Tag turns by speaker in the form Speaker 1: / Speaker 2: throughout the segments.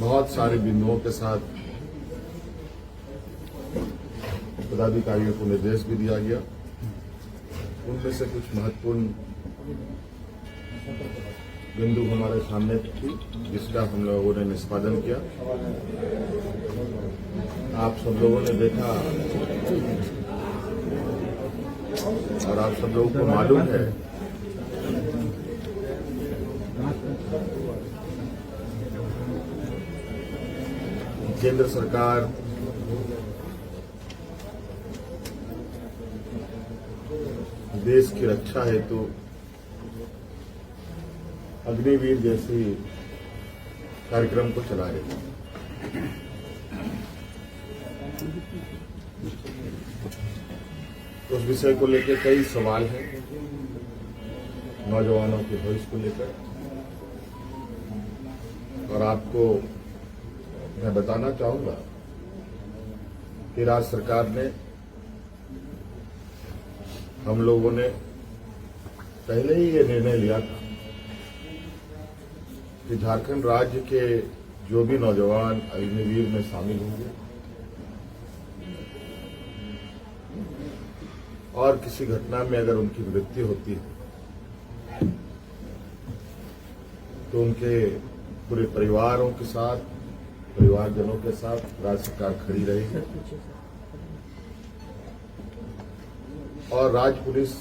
Speaker 1: बहुत सारे बिंदुओं के साथ पदाधिकारियों को निर्देश भी दिया गया। उनमें से कुछ महत्वपूर्ण बिंदु हमारे सामने थी, जिसका हम लोगों ने निष्पादन किया। आप सब लोगों ने देखा और आप सब लोगों को मालूम है केंद्र सरकार देश की रक्षा हेतु अग्निवीर जैसी कार्यक्रम को चला रही है। उस विषय को लेकर कई सवाल हैं नौजवानों के भविष्य को लेकर, और आपको मैं बताना चाहूंगा कि राज्य सरकार ने, हम लोगों ने पहले ही ये निर्णय लिया था कि झारखंड राज्य के जो भी नौजवान अग्निवीर में शामिल होंगे और किसी घटना में अगर उनकी मृत्यु होती है तो उनके पूरे परिवारों के साथ, परिवारजनों के साथ राज्य सरकार खड़ी रहेगी। और राज्य पुलिस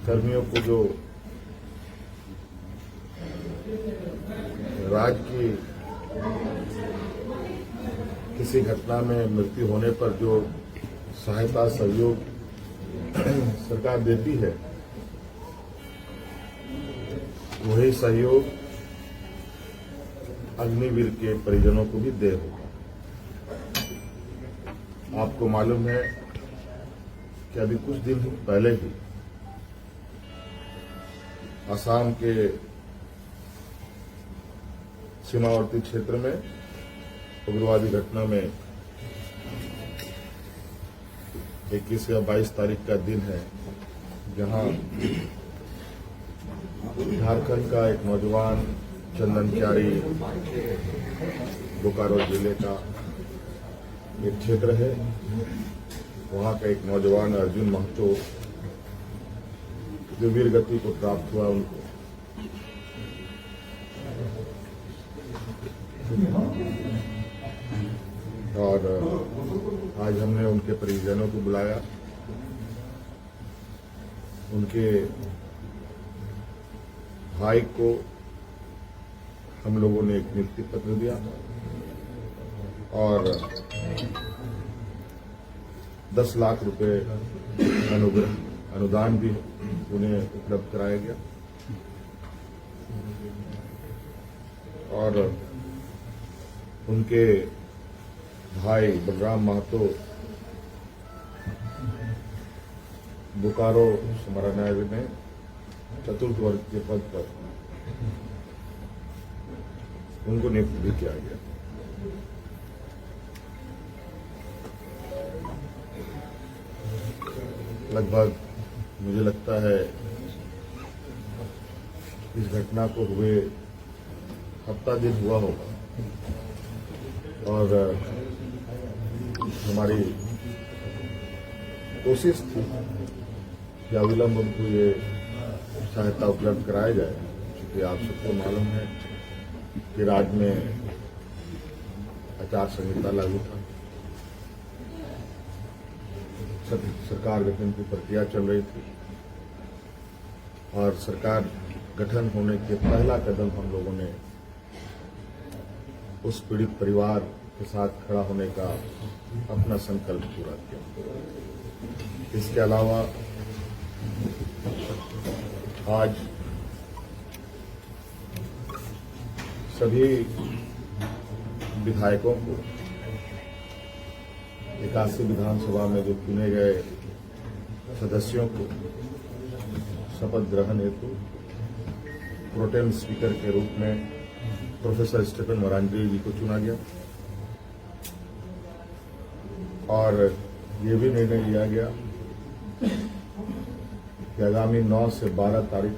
Speaker 1: कर्मियों को जो राज्य की किसी घटना में मृत्यु होने पर जो सहायता सहयोग सरकार देती है, वही सहयोग अग्निवीर के परिजनों को भी दे होगा। आपको मालूम है कि अभी कुछ दिन पहले ही असम के सीमावर्ती क्षेत्र में उग्रवादी घटना में 21 या 22 तारीख का दिन है, जहां झारखंड का एक नौजवान चंदन क्यारी, बोकारो जिले का एक क्षेत्र है, वहां का एक नौजवान अर्जुन महतो जो वीर गति को प्राप्त हुआ, उनको और आज हमने उनके परिजनों को बुलाया। उनके भाई को हम लोगों ने एक नियुक्ति पत्र दिया और 10 लाख रुपए अनुदान भी उन्हें उपलब्ध कराया गया। और उनके भाई बलराम महतो बोकारो समरानायक में चतुर्थ वर्ग के पद पर उनको नियुक्त भी किया गया। लगभग मुझे लगता है इस घटना को हुए हफ्ता दिन हुआ होगा, और हमारी कोशिश थी कि अविलंब उनको ये सहायता उपलब्ध कराया जाए, क्योंकि आप सबको मालूम है कि राज्य में आचार संहिता लागू था, सरकार गठन की प्रक्रिया चल रही थी, और सरकार गठन होने के पहला कदम हम लोगों ने उस पीड़ित परिवार के साथ खड़ा होने का अपना संकल्प पूरा किया। इसके अलावा आज सभी विधायकों को 81 विधानसभा में जो चुने गए सदस्यों को शपथ ग्रहण हेतु प्रोटेम स्पीकर के रूप में प्रोफेसर स्टीफन मरांडी जी को चुना गया, और ये भी निर्णय लिया गया कि आगामी 9 से 12 तारीख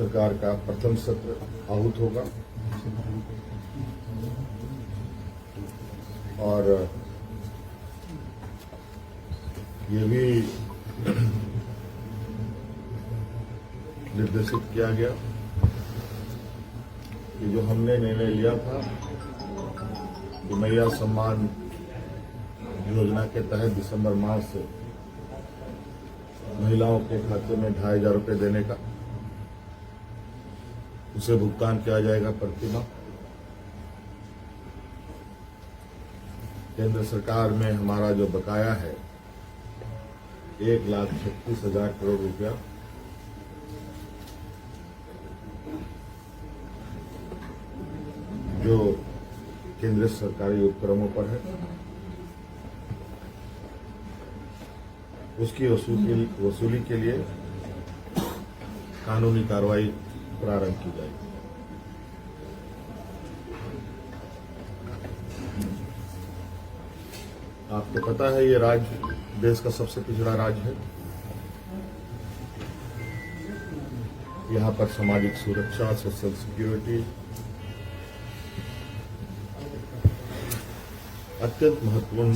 Speaker 1: सरकार का प्रथम सत्र आहूत होगा और ये भी निर्देशित किया गया कि जो हमने निर्णय लिया था कि मैया सम्मान योजना के तहत दिसंबर माह से महिलाओं के खाते में 2,500 रुपये देने का, उसे भुगतान किया जाएगा प्रति माह। केंद्र सरकार में हमारा जो बकाया है 1,36,000 करोड़ रुपया, जो केंद्रीय सरकारी उपक्रमों पर है, उसकी वसूली के लिए कानूनी कार्रवाई प्रारंभ की जाएगी। आपको पता है ये राज्य देश का सबसे पिछड़ा राज्य है। यहाँ पर सामाजिक सुरक्षा, सोशल सिक्योरिटी अत्यंत महत्वपूर्ण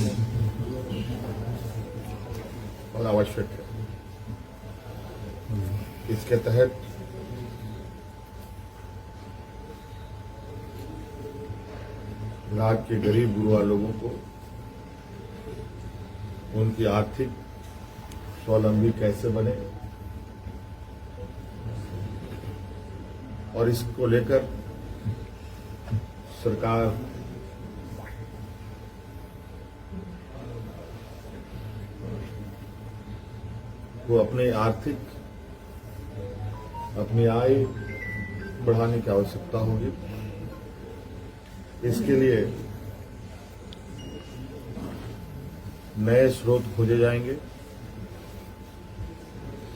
Speaker 1: और आवश्यक है। इसके तहत राज्य के गरीब गुरुआ लोगों को उनकी आर्थिक स्वावलंबी कैसे बने और इसको लेकर सरकार को अपनी आय बढ़ाने की आवश्यकता होगी। इसके लिए नए स्रोत खोजे जाएंगे।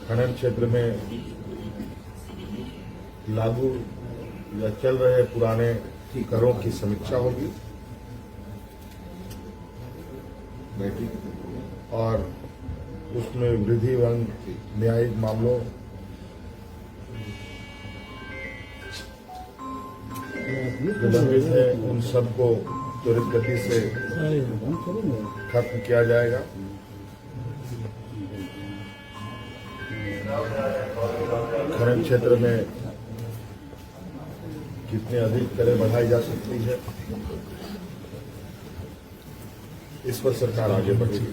Speaker 1: खनन क्षेत्र में लागू या चल रहे पुराने करों की समीक्षा होगी और उसमें वृद्धि एवं न्यायिक मामलों जो लंबित है उन सबको त्वरित गति से खत्म किया जाएगा। खनन क्षेत्र में कितनी अधिक करें बढ़ाई जा सकती है, इस पर सरकार आगे बढ़ेगी।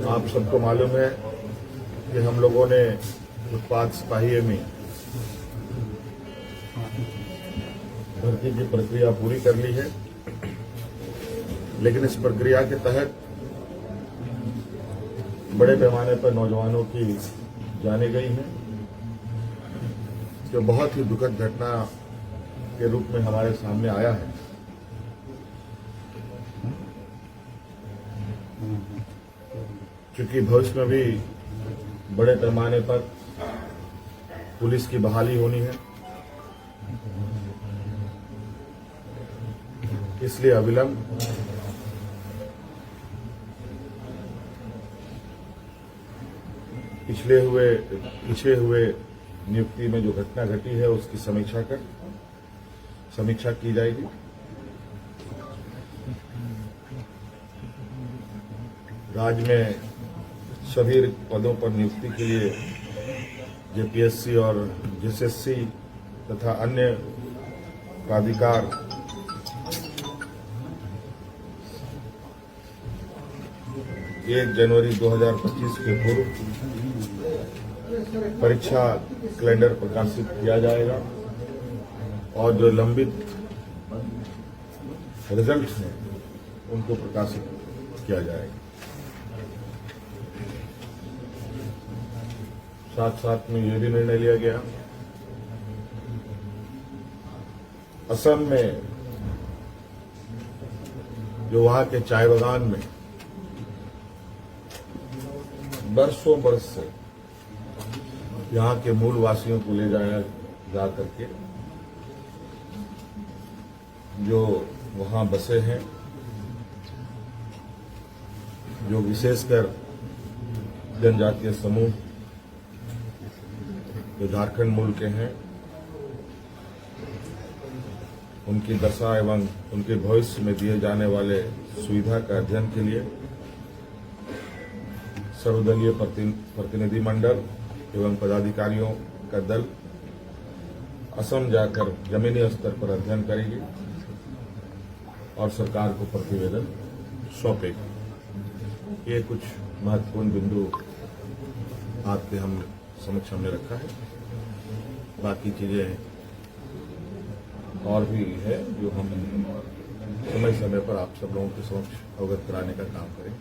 Speaker 1: आप सबको मालूम है कि हम लोगों ने उत्पाद सिपाही में भर्ती की प्रक्रिया पूरी कर ली है, लेकिन इस प्रक्रिया के तहत बड़े पैमाने पर नौजवानों की जाने गई हैं, जो बहुत ही दुखद घटना के रूप में हमारे सामने आया है। क्योंकि भविष्य में भी बड़े पैमाने पर पुलिस की बहाली होनी है, इसलिए अविलंब पीछे हुए नियुक्ति में जो घटना घटी है उसकी समीक्षा की जाएगी। राज्य में सभी पदों पर नियुक्ति के लिए जेपीएससी और जेएसएससी तथा अन्य प्राधिकार 1 जनवरी 2025 के पूर्व परीक्षा कैलेंडर प्रकाशित किया जाएगा और जो लंबित रिजल्ट हैं उनको प्रकाशित किया जाएगा। साथ साथ में यह भी निर्णय लिया गया, असम में जो वहां के चाय बागान में बरसों बरस से यहाँ के मूल वासियों को ले जाया जा करके जो वहां बसे हैं, जो विशेषकर जनजातीय समूह जो झारखंड मूल के हैं उनकी दशा एवं उनके भविष्य में दिए जाने वाले सुविधा का अध्ययन के लिए सर्वदलीय प्रतिनिधि मंडल एवं पदाधिकारियों का दल असम जाकर जमीनी स्तर पर अध्ययन करेगी और सरकार को प्रतिवेदन सौंपेगी। ये कुछ महत्वपूर्ण बिंदु आपके हम समक्ष हमने रखा है। बाकी चीजें और भी है जो हम समय समय पर आप सब लोगों के समक्ष अवगत कराने का काम करें।